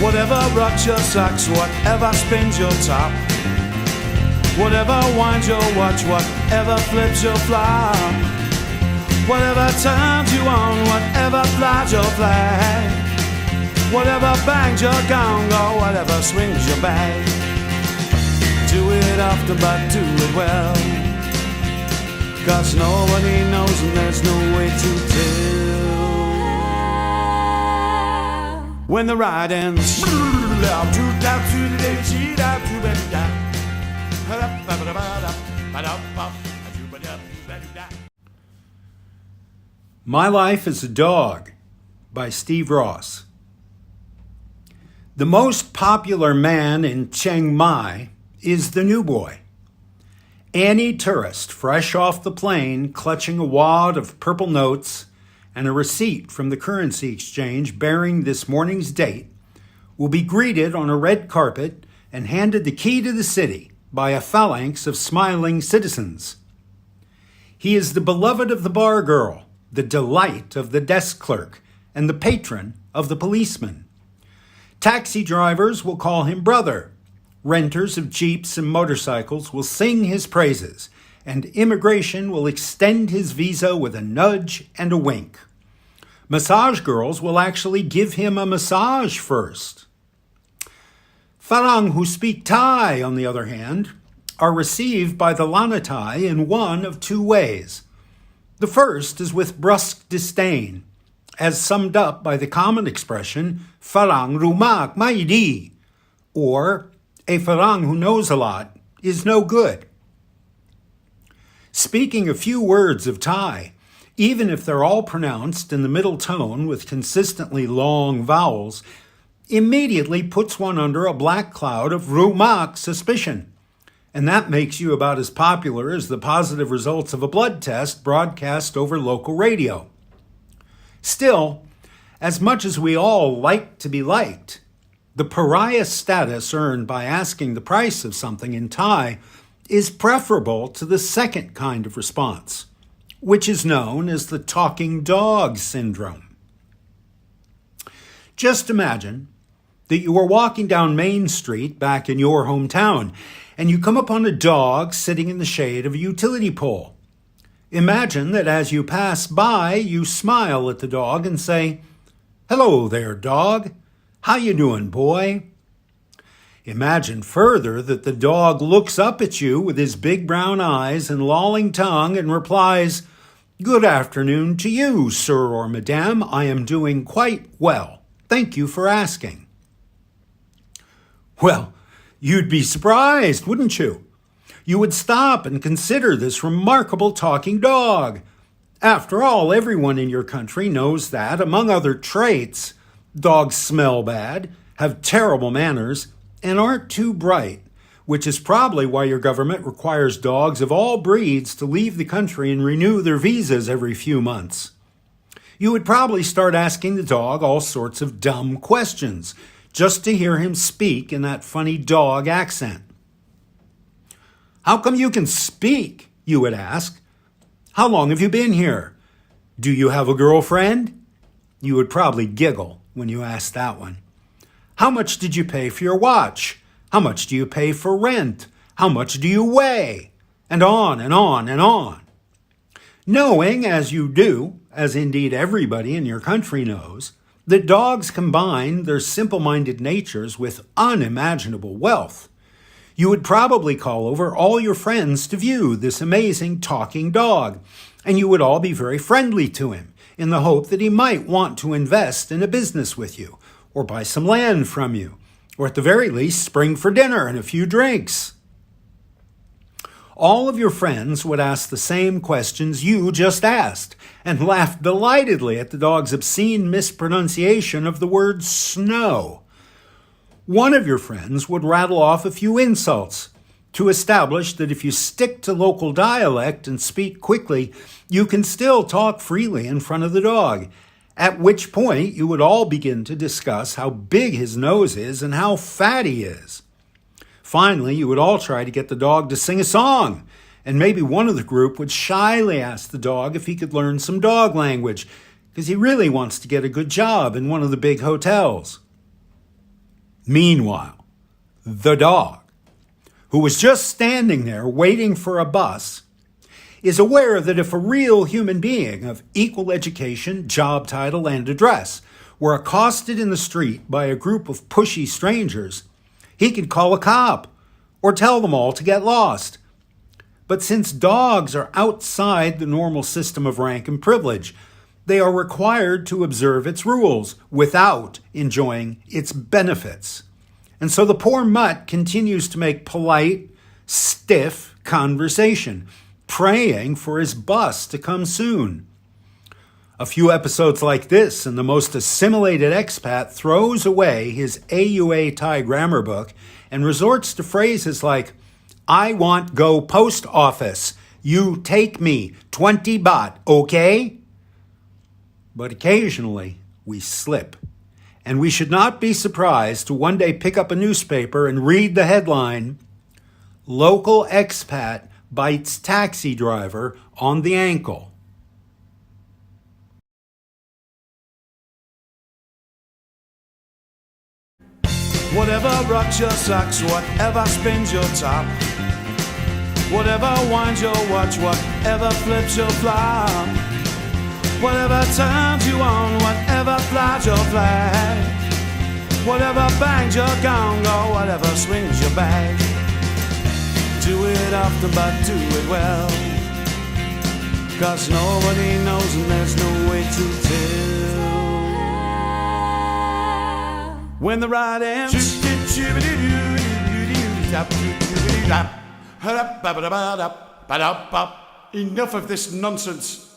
Whatever rocks your socks, whatever spins your top, whatever winds your watch, whatever flips your flop, whatever turns you on, whatever flies your flag, whatever bangs your gong, or whatever swings your bag. Do it often, but do it well, 'cause nobody knows and there's no way to tell when the ride ends. My Life as a Dog by Steve Rosse. The most popular man in Chiang Mai is the new boy. Any tourist fresh off the plane clutching a wad of purple notes and a receipt from the currency exchange bearing this morning's date will be greeted on a red carpet and handed the key to the city by a phalanx of smiling citizens. He is the beloved of the bar girl, the delight of the desk clerk, and the patron of the policeman. Taxi drivers will call him brother. Renters of jeeps and motorcycles will sing his praises, and immigration will extend his visa with a nudge and a wink. Massage girls will actually give him a massage first. Farang who speak Thai, on the other hand, are received by the Lanatai in one of two ways. The first is with brusque disdain, as summed up by the common expression, Farang rumak mai di, or a Farang who knows a lot is no good. Speaking a few words of Thai, even if they're all pronounced in the middle tone with consistently long vowels, immediately puts one under a black cloud of rumak suspicion. And that makes you about as popular as the positive results of a blood test broadcast over local radio. Still, as much as we all like to be liked, the pariah status earned by asking the price of something in Thai is preferable to the second kind of response, which is known as the talking dog syndrome. Just imagine that you are walking down Main Street back in your hometown, and you come upon a dog sitting in the shade of a utility pole. Imagine that as you pass by, you smile at the dog and say, "Hello there, dog. How you doing, boy?" Imagine further that the dog looks up at you with his big brown eyes and lolling tongue and replies, "Good afternoon to you, sir or madame. I am doing quite well. Thank you for asking." Well, you'd be surprised, wouldn't you? You would stop and consider this remarkable talking dog. After all, everyone in your country knows that, among other traits, dogs smell bad, have terrible manners, and aren't too bright, which is probably why your government requires dogs of all breeds to leave the country and renew their visas every few months. You would probably start asking the dog all sorts of dumb questions, just to hear him speak in that funny dog accent. "How come you can speak?" you would ask. "How long have you been here? Do you have a girlfriend?" You would probably giggle when you asked that one. "How much did you pay for your watch? How much do you pay for rent? How much do you weigh?" And on and on and on. Knowing, as you do, as indeed everybody in your country knows, that dogs combine their simple-minded natures with unimaginable wealth, you would probably call over all your friends to view this amazing talking dog, and you would all be very friendly to him in the hope that he might want to invest in a business with you, or buy some land from you, or at the very least spring for dinner and a few drinks. All of your friends would ask the same questions you just asked, and laugh delightedly at the dog's obscene mispronunciation of the word snow. One of your friends would rattle off a few insults to establish that if you stick to local dialect and speak quickly, you can still talk freely in front of the dog, at which point you would all begin to discuss how big his nose is and how fat he is. Finally, you would all try to get the dog to sing a song, and maybe one of the group would shyly ask the dog if he could learn some dog language, because he really wants to get a good job in one of the big hotels. Meanwhile, the dog, who was just standing there waiting for a bus, is aware that if a real human being of equal education, job title, and address were accosted in the street by a group of pushy strangers, he could call a cop or tell them all to get lost. But since dogs are outside the normal system of rank and privilege, they are required to observe its rules without enjoying its benefits. And so the poor mutt continues to make polite, stiff conversation, praying for his bus to come soon. A few episodes like this, and the most assimilated expat throws away his AUA Thai grammar book and resorts to phrases like, "I want go post office. You take me 20 baht, okay?" But occasionally we slip. And we should not be surprised to one day pick up a newspaper and read the headline, "Local expat bites taxi driver on the ankle." Whatever rocks your socks, whatever spins your top, whatever winds your watch, whatever flips your flop, whatever turns you on, whatever flies your flag, whatever bangs your gong, or whatever swings your bag. Do it often, but do it well, 'cause nobody knows and there's no way to tell. When the ride ends, enough of this nonsense.